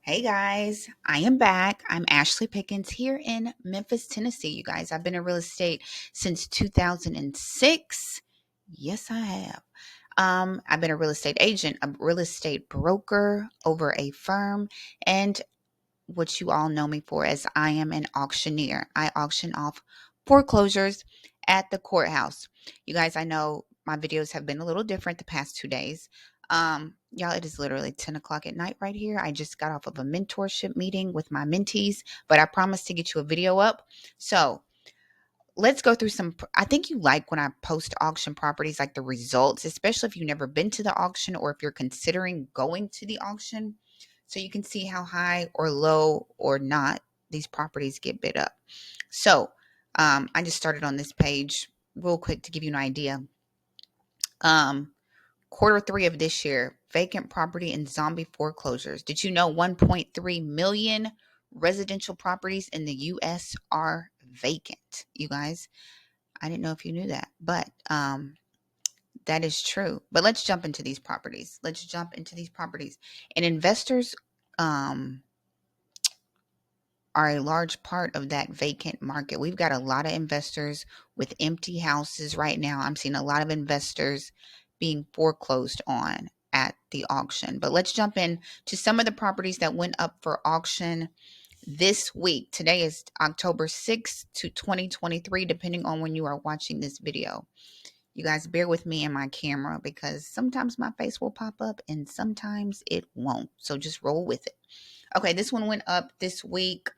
Hey guys, I am back. I'm Ashley Pickens here in Memphis, Tennessee. You guys, I've been in real estate since 2006. Yes, I have. I've been a real estate agent, a real estate broker over a firm, and what you all know me for as I am an auctioneer. I auction off foreclosures at the courthouse. You guys, I know my videos have been a little different the past 2 days. Y'all, it is literally 10 o'clock at night right here. I just got off of a mentorship meeting with my mentees, but I promised to get you a video up. So let's go through some. I think you like when I post auction properties, like the results, especially if you've never been to the auction or if you're considering going to the auction, so you can see how high or low or not these properties get bid up. So I just started on this page real quick to give you an idea. Quarter 3 of this year, vacant property and zombie foreclosures. Did you know 1.3 million residential properties in the U.S. are vacant, you guys? I didn't know if you knew that, but that is true. But let's jump into these properties. And investors are a large part of that vacant market. We've got a lot of investors with empty houses right now. I'm seeing a lot of investors being foreclosed on at the auction. But let's jump in to some of the properties that went up for auction this week. Today is October 6th to 2023, depending on when you are watching this video. You guys bear with me and my camera because sometimes my face will pop up and sometimes it won't. So just roll with it. Okay, this one went up this week.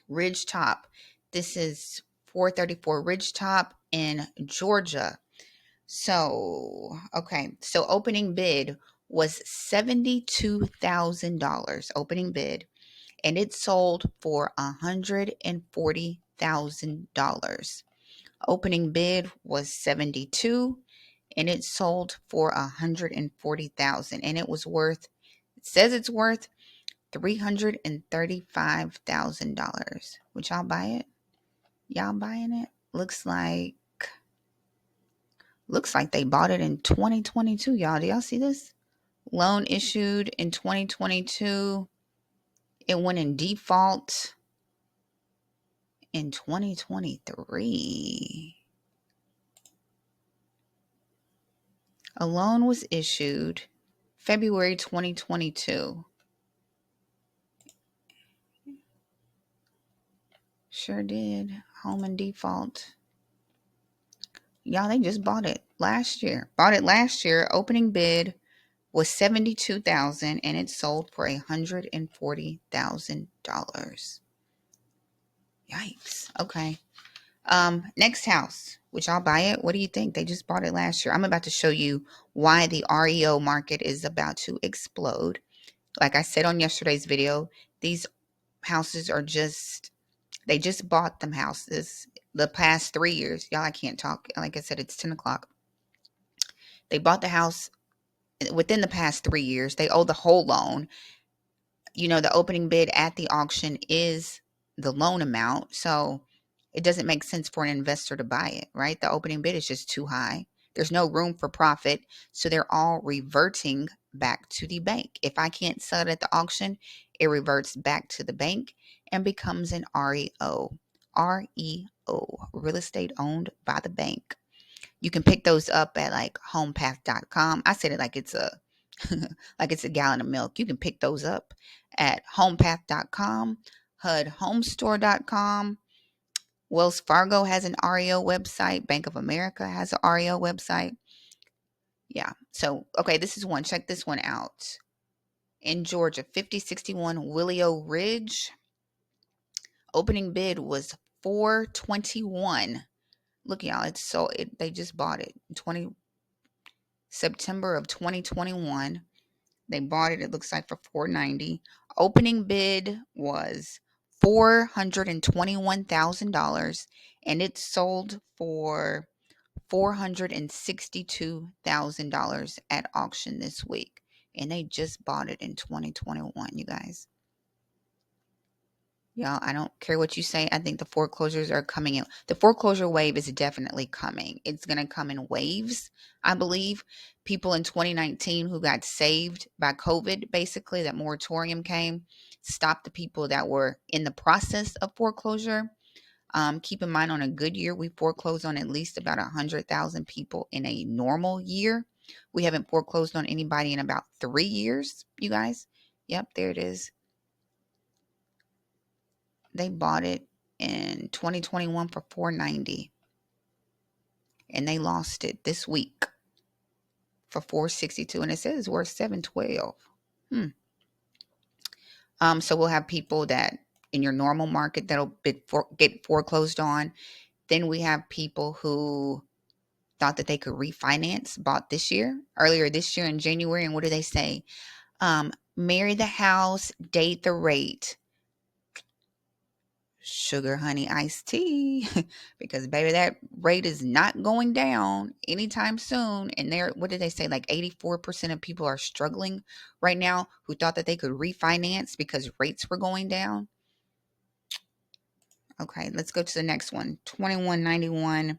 Ridge Top. This is 434 Ridge Top in Georgia. So, okay. So opening bid was $72,000 opening bid, and it sold for $140,000. Opening bid was 72 and it sold for 140,000, and it was worth, it says it's worth $335,000. Would y'all buy it? Y'all buying it? Looks like they bought it in 2022, y'all. Do y'all see this? Loan issued in 2022. It went in default in 2023. A loan was issued February 2022. Sure did. Home in default. Y'all, they just bought it last year. Opening bid was $72,000 and it sold for $140,000. Yikes. Okay. Next house. Would y'all buy it? What do you think? They just bought it last year. I'm about to show you why the REO market is about to explode. Like I said on yesterday's video, these houses are they just bought them houses the past 3 years. Y'all, I can't talk. Like I said, it's 10 o'clock. They bought the house within the past 3 years. They owe the whole loan. You know, the opening bid at the auction is the loan amount. So it doesn't make sense for an investor to buy it, right? The opening bid is just too high. There's no room for profit. So they're all reverting back to the bank. If I can't sell it at the auction, it reverts back to the bank and becomes an REO. REO, real estate owned by the bank. You can pick those up at like homepath.com. I said it like it's a like it's a gallon of milk. You can pick those up at homepath.com, HUDhomestore.com. Wells Fargo has an REO website. Bank of America has an REO website. Yeah. So, okay, this is one. Check this one out. In Georgia, 5061 Willio Ridge. Opening bid was 421. Look, y'all, they just bought it in September of 2021. They bought it, it looks like, for $490. Opening bid was $421,000 and it sold for $462,000 at auction this week. And they just bought it in 2021, you guys. Y'all, I don't care what you say. I think the foreclosures are coming in. The foreclosure wave is definitely coming. It's going to come in waves, I believe. People in 2019 who got saved by COVID, basically, that moratorium came, stopped the people that were in the process of foreclosure. Keep in mind, on a good year, we foreclose on at least about 100,000 people in a normal year. We haven't foreclosed on anybody in about 3 years, you guys. Yep, there it is. They bought it in 2021 for $490, and they lost it this week for $462, and it says it's worth $712. So we'll have people that in your normal market that'll get foreclosed on. Then we have people who thought that they could refinance, bought earlier this year in January, and what do they say? Marry the house, date the rate. Sugar, honey, iced tea. Because baby, that rate is not going down anytime soon. And what did they say? Like 84% of people are struggling right now who thought that they could refinance because rates were going down. Okay, let's go to the next one. 2191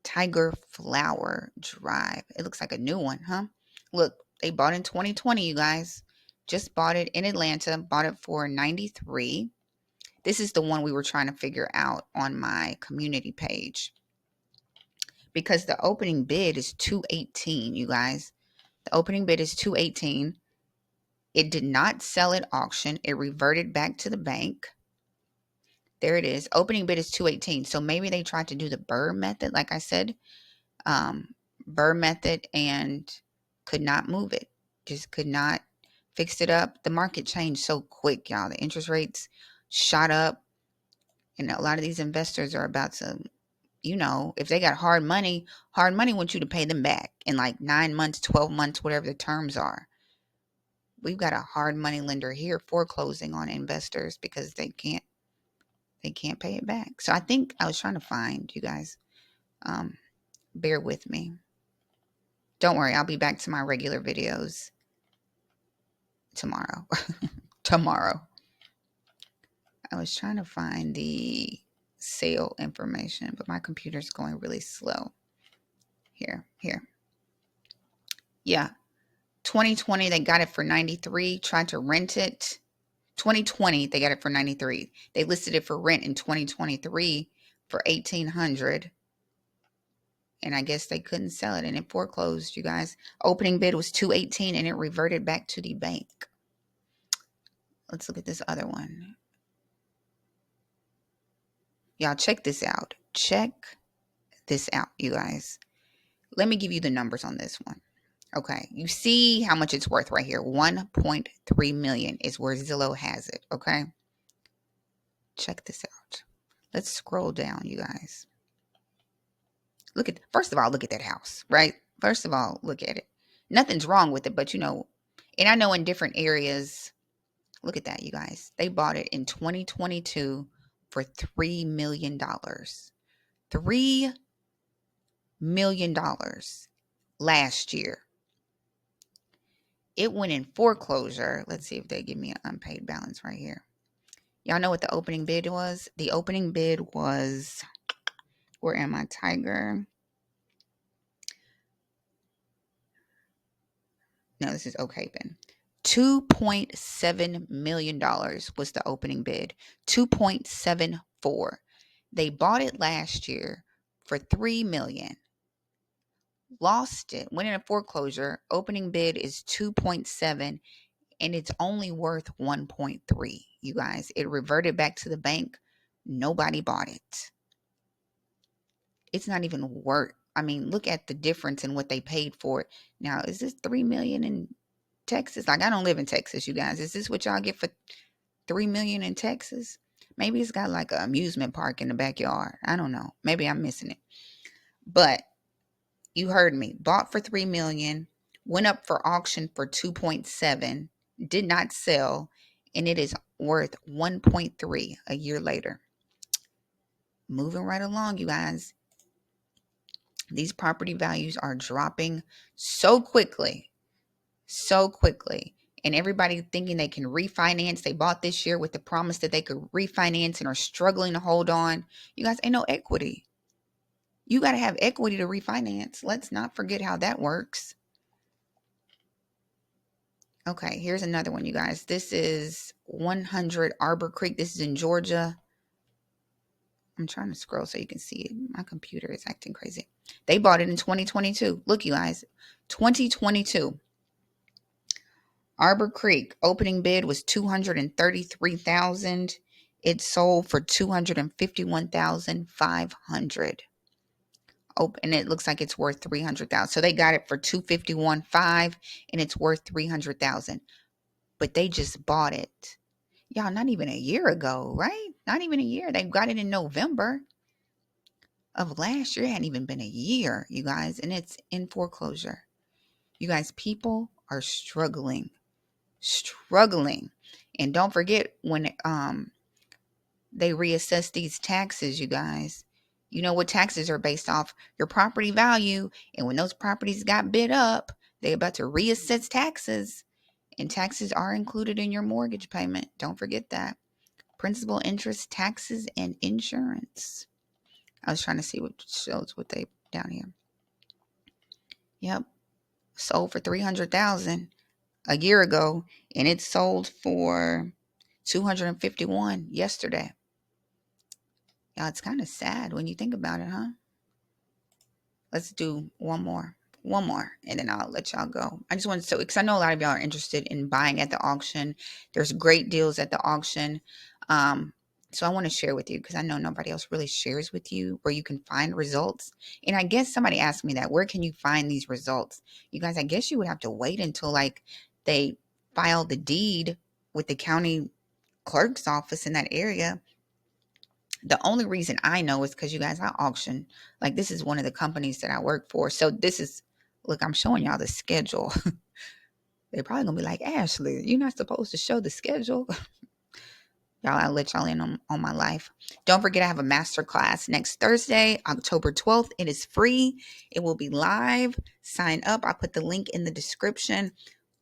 Tiger Flower Drive. It looks like a new one, huh? Look, they bought in 2020, you guys. Just bought it in Atlanta, bought it for 93. This is the one we were trying to figure out on my community page, because the opening bid is 218, you guys. The opening bid is 218. It did not sell at auction. It reverted back to the bank. There it is. Opening bid is 218. So maybe they tried to do the Burr method, like I said, Burr method, and could not move it. Just could not fix it up. The market changed so quick, y'all. The interest rates shot up, and a lot of these investors are about to, if they got hard money wants you to pay them back in like 9 months, 12 months, whatever the terms are. We've got a hard money lender here foreclosing on investors because they can't pay it back. So I think I was trying to find, you guys, bear with me. Don't worry, I'll be back to my regular videos tomorrow. Tomorrow. I was trying to find the sale information, but my computer's going really slow. Here. Yeah. 2020, they got it for 93, tried to rent it. 2020, they got it for 93. They listed it for rent in 2023 for 1,800. And I guess they couldn't sell it, and it foreclosed, you guys. Opening bid was 218, and it reverted back to the bank. Let's look at this other one. Y'all, check this out. Check this out, you guys. Let me give you the numbers on this one. Okay, you see how much it's worth right here. 1.3 million is where Zillow has it. Okay, check this out. Let's scroll down, you guys. First of all, look at that house, right? First of all, look at it. Nothing's wrong with it, but and I know in different areas, look at that, you guys. They bought it in 2022 for $3 million. $3 million last year. It went in foreclosure. Let's see if they give me an unpaid balance right here. Y'all know what the opening bid was? The opening bid was, where am I, Tiger? No, this is Oak Haven. $2.7 million was the opening bid. 2.74. They bought it last year for $3 million. Lost it, went into foreclosure. Opening bid is 2.7, and it's only worth 1.3. You guys, it reverted back to the bank. Nobody bought it. It's not even worth. I mean, look at the difference in what they paid for it. Now, is this $3 million in Texas? Like, I don't live in Texas, you guys. Is this what y'all get for $3 million in Texas? Maybe it's got like an amusement park in the backyard. I don't know. Maybe I'm missing it. But you heard me. Bought for $3 million, went up for auction for 2.7, did not sell, and it is worth 1.3 a year later. Moving right along, you guys. These property values are dropping so quickly. and everybody thinking they can refinance. They bought this year with the promise that they could refinance and are struggling to hold on. You guys, ain't no equity. You got to have equity to refinance. Let's not forget how that works. Okay, here's another one, you guys. This is 100 Arbor Creek. This is in Georgia. I'm trying to scroll so you can see it. My computer is acting crazy. They bought it in 2022. Look, you guys, 2022. Arbor Creek opening bid was $233,000. It sold for $251,500. Oh, and it looks like it's worth $300,000. So they got it for $251,500, and it's worth $300,000. But they just bought it. Y'all, not even a year ago, right? Not even a year. They got it in November of last year. It hadn't even been a year, you guys, and it's in foreclosure. You guys, people are struggling. And don't forget when they reassess these taxes, you guys. You know what taxes are based off? Your property value. And when those properties got bid up, they're about to reassess taxes. And taxes are included in your mortgage payment. Don't forget that. Principal, interest, taxes, and insurance. I was trying to see what shows what they down here. Yep. Sold for $300,000 a year ago, and it sold for $251,000 yesterday. Yeah, it's kind of sad when you think about it, huh? Let's do one more, and then I'll let y'all go. I just wanted to, because I know a lot of y'all are interested in buying at the auction. There's great deals at the auction. So I want to share with you, because I know nobody else really shares with you where you can find results. And I guess somebody asked me that, where can you find these results? You guys, I guess you would have to wait until like they file the deed with the county clerk's office in that area. The only reason I know is because, you guys, I auction. Like, this is one of the companies that I work for. So this is, look, I'm showing y'all the schedule. They're probably gonna be like, Ashley, you're not supposed to show the schedule. Y'all, I'll let y'all in on my life. Don't forget, I have a masterclass next Thursday, October 12th. It is free. It will be live. Sign up. I put the link in the description.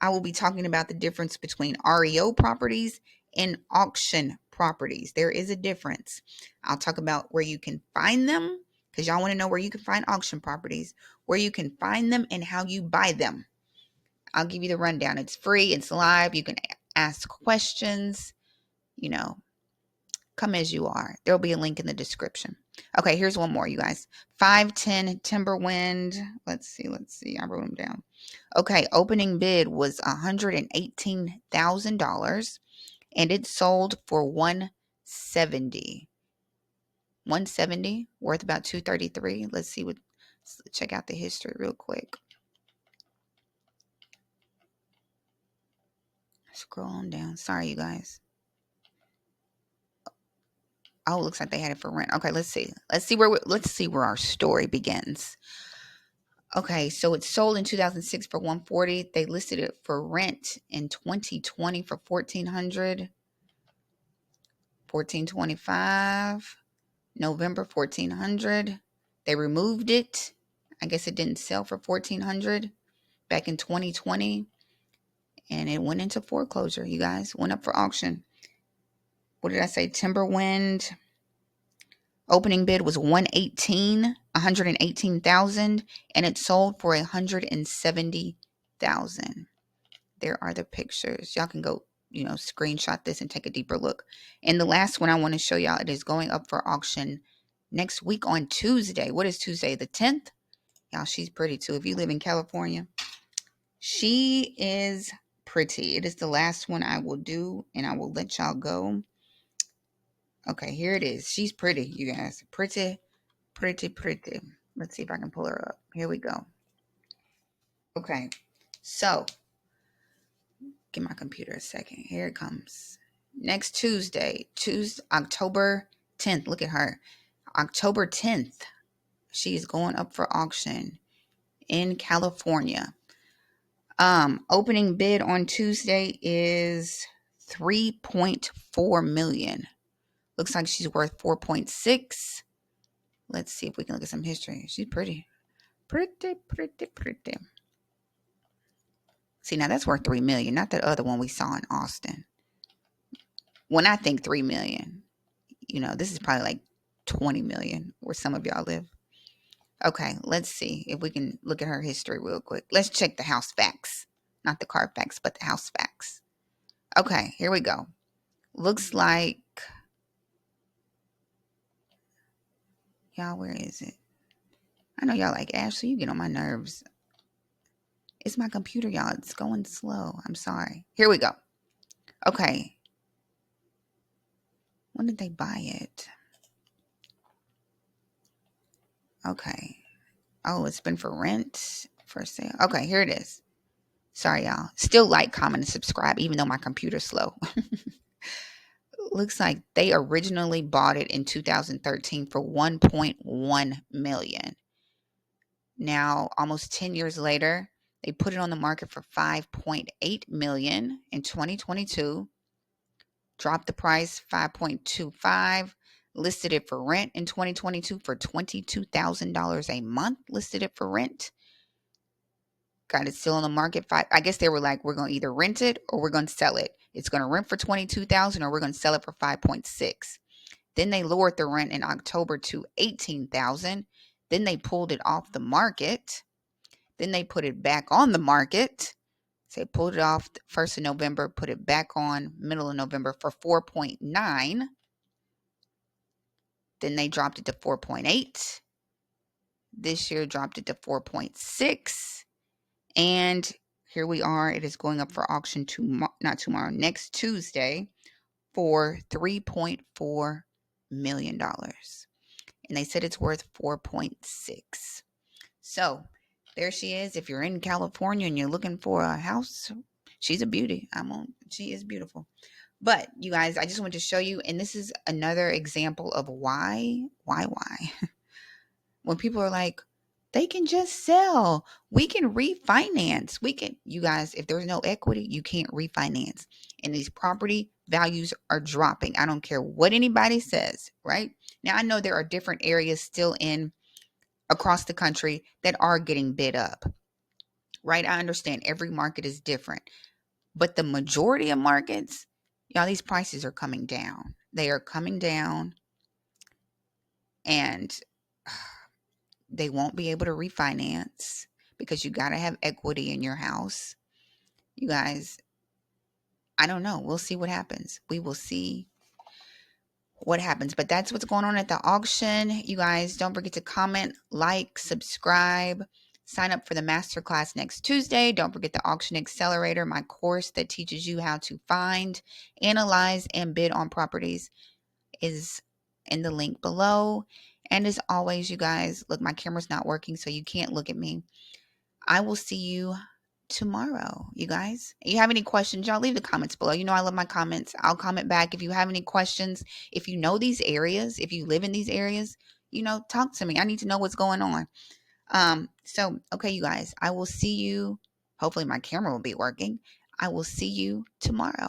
I will be talking about the difference between REO properties and auction properties. There is a difference. I'll talk about where you can find them, because y'all want to know where you can find auction properties, where you can find them, and how you buy them. I'll give you the rundown. It's free. It's live. You can ask questions. You know, come as you are. There'll be a link in the description. Okay, here's one more, you guys. 510 Timberwind. Let's see. I wrote them down. Okay, opening bid was $118,000, and it sold for 170. 170, worth about 233. Let's check out the history real quick. Scroll on down. Sorry, you guys. Oh, it looks like they had it for rent. Okay, let's see. Let's see where our story begins. Okay, so it sold in 2006 for 140. They listed it for rent in 2020 for 1400. 1425. November 1400. They removed it. I guess it didn't sell for 1400 back in 2020, and it went into foreclosure. You guys, went up for auction. What did I say? Timberwind opening bid was 118,000, and it sold for 170,000. There are the pictures. Y'all can go, screenshot this and take a deeper look. And the last one I want to show y'all, it is going up for auction next week on Tuesday. What is Tuesday? The 10th? Y'all, she's pretty too. If you live in California, she is pretty. It is the last one I will do, and I will let y'all go. Okay, here it is. She's pretty, you guys. Pretty. Let's see if I can pull her up. Here we go. Okay, so give my computer a second. Here it comes. Next Tuesday, October 10th. Look at her. October 10th. She's going up for auction in California. Opening bid on Tuesday is 3.4 million. Looks like she's worth 4.6. Let's see if we can look at some history. She's pretty. Pretty. See, now that's worth $3 million, not that other one we saw in Austin. When I think $3 million, this is probably like 20 million where some of y'all live. Okay, let's see if we can look at her history real quick. Let's check the house facts. Not the car facts, but the house facts. Okay, here we go. Looks like, y'all, where is it? I know y'all like, Ashley, you get on my nerves. It's my computer, y'all. It's going slow. I'm sorry. Here we go. Okay. When did they buy it? Okay. Oh, it's been for rent, for sale. Okay, here it is. Sorry, y'all. Still like, comment, and subscribe, even though my computer's slow. Looks like they originally bought it in 2013 for 1.1 million. Now, almost 10 years later, they put it on the market for 5.8 million in 2022. Dropped the price 5.25. Listed it for rent in 2022 for $22,000 a month. Listed it for rent. Got it still on the market. I guess they were like, we're going to either rent it or we're going to sell it. It's going to rent for $22,000 or we're going to sell it for 5.6. Then they lowered the rent in October to $18,000. Then they pulled it off the market. Then they put it back on the market. So they pulled it off 1st of November, put it back on middle of November for 4.9. Then they dropped it to 4.8. This year dropped it to 4.6. And here we are. It is going up for auction next Tuesday for $3.4 million. And they said it's worth 4.6. So there she is. If you're in California and you're looking for a house, she's a beauty. She is beautiful. But you guys, I just want to show you, and this is another example of why. When people are like, they can just sell. We can refinance. You guys, if there's no equity, you can't refinance. And these property values are dropping. I don't care what anybody says, right? Now, I know there are different areas still across the country that are getting bid up, right? I understand every market is different. But the majority of markets, y'all, these prices are coming down. They are coming down. And they won't be able to refinance because you got to have equity in your house. You guys, I don't know. We'll see what happens. We will see what happens. But that's what's going on at the auction. You guys, don't forget to comment, like, subscribe, sign up for the Masterclass next Tuesday. Don't forget the Auction Accelerator, my course that teaches you how to find, analyze, and bid on properties is in the link below. And as always, you guys, look, my camera's not working, so you can't look at me. I will see you tomorrow, you guys. If you have any questions, y'all leave the comments below. You know I love my comments. I'll comment back. If you have any questions, if you know these areas, if you live in these areas, talk to me. I need to know what's going on. Okay, you guys, I will see you. Hopefully my camera will be working. I will see you tomorrow.